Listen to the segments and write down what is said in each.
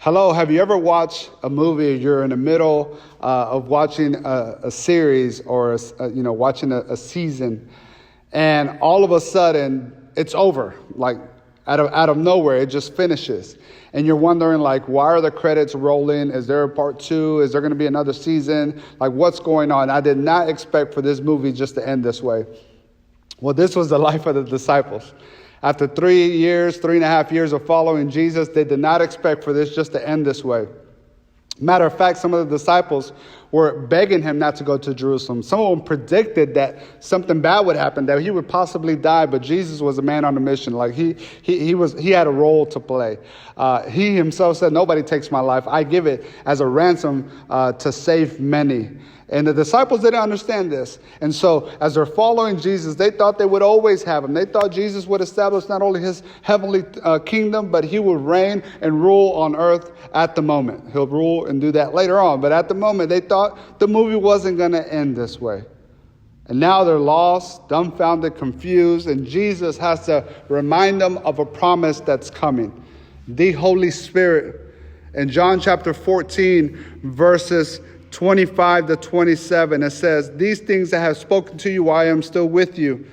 Hello, have you ever watched a movie? You're in the middle of watching a series or watching a season, and all of a sudden it's over. Like out of nowhere, it just finishes, and you're wondering like, why are the credits rolling? Is there a part 2? Is there going to be another season? Like, what's going on? I did not expect for this movie just to end this way. Well, this was the life of the disciples. After 3.5 years of following Jesus, they did not expect for this just to end this way. Matter of fact, some of the disciples were begging him not to go to Jerusalem. Some of them predicted that something bad would happen, that he would possibly die, but Jesus was a man on a mission. Like he had a role to play. He himself said, "Nobody takes my life. I give it as a ransom to save many." And the disciples didn't understand this. And so as they're following Jesus, they thought they would always have him. They thought Jesus would establish not only his heavenly kingdom, but he would reign and rule on earth at the moment. He'll rule and do that later on. But at the moment, they thought the movie wasn't going to end this way. And now they're lost, dumbfounded, confused. And Jesus has to remind them of a promise that's coming. The Holy Spirit. In John chapter 14, verses 25 to 27, it says, "These things I have spoken to you while I am still with you.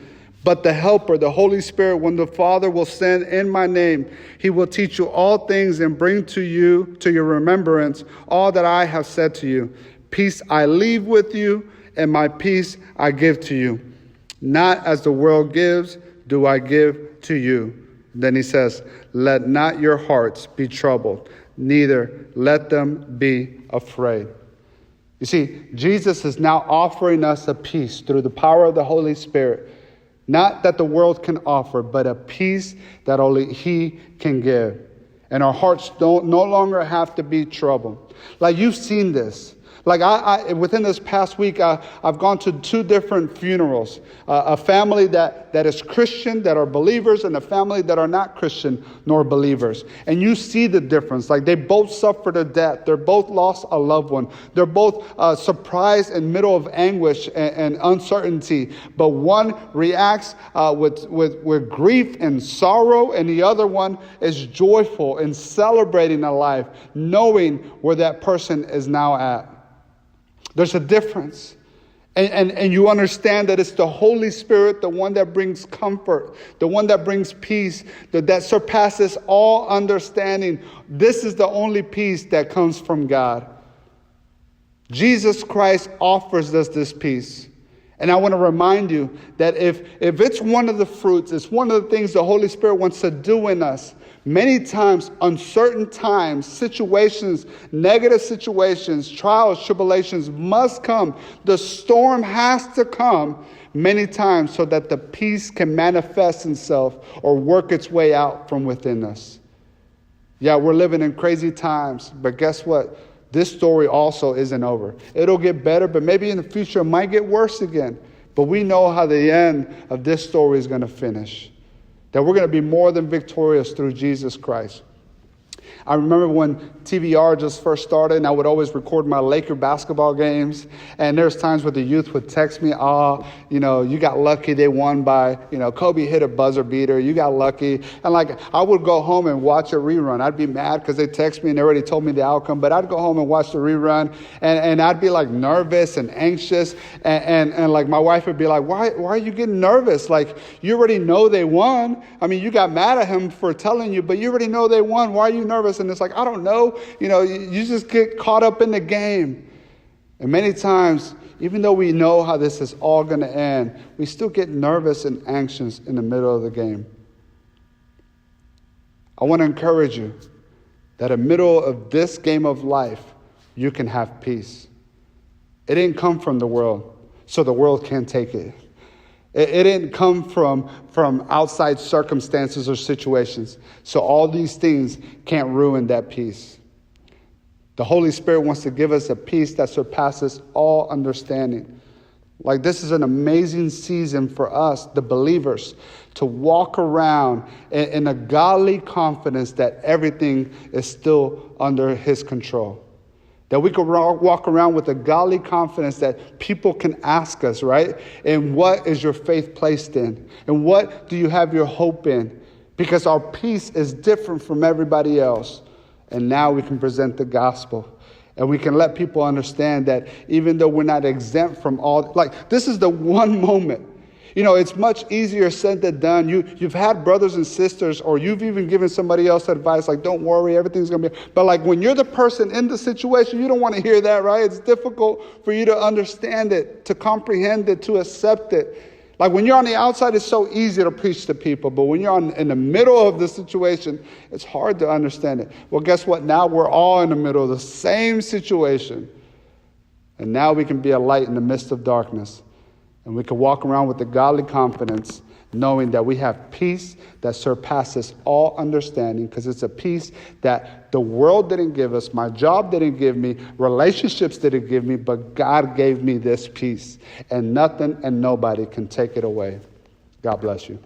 But the Helper, the Holy Spirit, when the Father will send in my name, he will teach you all things and bring to your remembrance, all that I have said to you. Peace I leave with you, and my peace I give to you. Not as the world gives, do I give to you." Then he says, "Let not your hearts be troubled, neither let them be afraid." You see, Jesus is now offering us a peace through the power of the Holy Spirit. Not that the world can offer, but a peace that only he can give. And our hearts no longer have to be troubled. Like, you've seen this. Like I within this past week, I've gone to 2 different funerals. A family that is Christian, that are believers, and a family that are not Christian nor believers. And you see the difference. Like, they both suffered a death. They're both lost a loved one. They're both surprised in middle of anguish and uncertainty. But one reacts with grief and sorrow, and the other one is joyful and celebrating a life, knowing where that person is now at. There's a difference. And you understand that it's the Holy Spirit, the one that brings comfort, the one that brings peace, that surpasses all understanding. This is the only peace that comes from God. Jesus Christ offers us this peace. And I want to remind you that if it's one of the fruits, it's one of the things the Holy Spirit wants to do in us. Many times, uncertain times, situations, negative situations, trials, tribulations must come. The storm has to come many times so that the peace can manifest itself or work its way out from within us. Yeah, we're living in crazy times, but guess what? This story also isn't over. It'll get better, but maybe in the future it might get worse again. But we know how the end of this story is going to finish. That we're going to be more than victorious through Jesus Christ. I remember when TVR just first started, and I would always record my Laker basketball games. And there's times where the youth would text me, you got lucky, they won by, Kobe hit a buzzer beater, you got lucky. And like, I would go home and watch a rerun. I'd be mad because they text me and they already told me the outcome, but I'd go home and watch the rerun, and I'd be like nervous and anxious. And like my wife would be like, why are you getting nervous? Like, you already know they won. I mean, you got mad at him for telling you, but you already know they won. Why are you nervous? And it's like, I don't know. You just get caught up in the game. And many times, even though we know how this is all going to end, we still get nervous and anxious in the middle of the game. I want to encourage you that in the middle of this game of life, you can have peace. It didn't come from the world, so the world can't take it. It didn't come from outside circumstances or situations. So all these things can't ruin that peace. The Holy Spirit wants to give us a peace that surpasses all understanding. Like, this is an amazing season for us, the believers, to walk around in a godly confidence that everything is still under his control. That we could walk around with a godly confidence that people can ask us, right? And what is your faith placed in? And what do you have your hope in? Because our peace is different from everybody else. And now we can present the gospel. And we can let people understand that even though we're not exempt from all, like this is the one moment. You know, it's much easier said than done. You've had brothers and sisters, or you've even given somebody else advice, like, don't worry, everything's going to be. But like when you're the person in the situation, you don't want to hear that, right? It's difficult for you to understand it, to comprehend it, to accept it. Like when you're on the outside, it's so easy to preach to people. But when you're in the middle of the situation, it's hard to understand it. Well, guess what? Now we're all in the middle of the same situation. And now we can be a light in the midst of darkness. And we can walk around with the godly confidence, knowing that we have peace that surpasses all understanding, because it's a peace that the world didn't give us, my job didn't give me, relationships didn't give me, but God gave me this peace. And nothing and nobody can take it away. God bless you.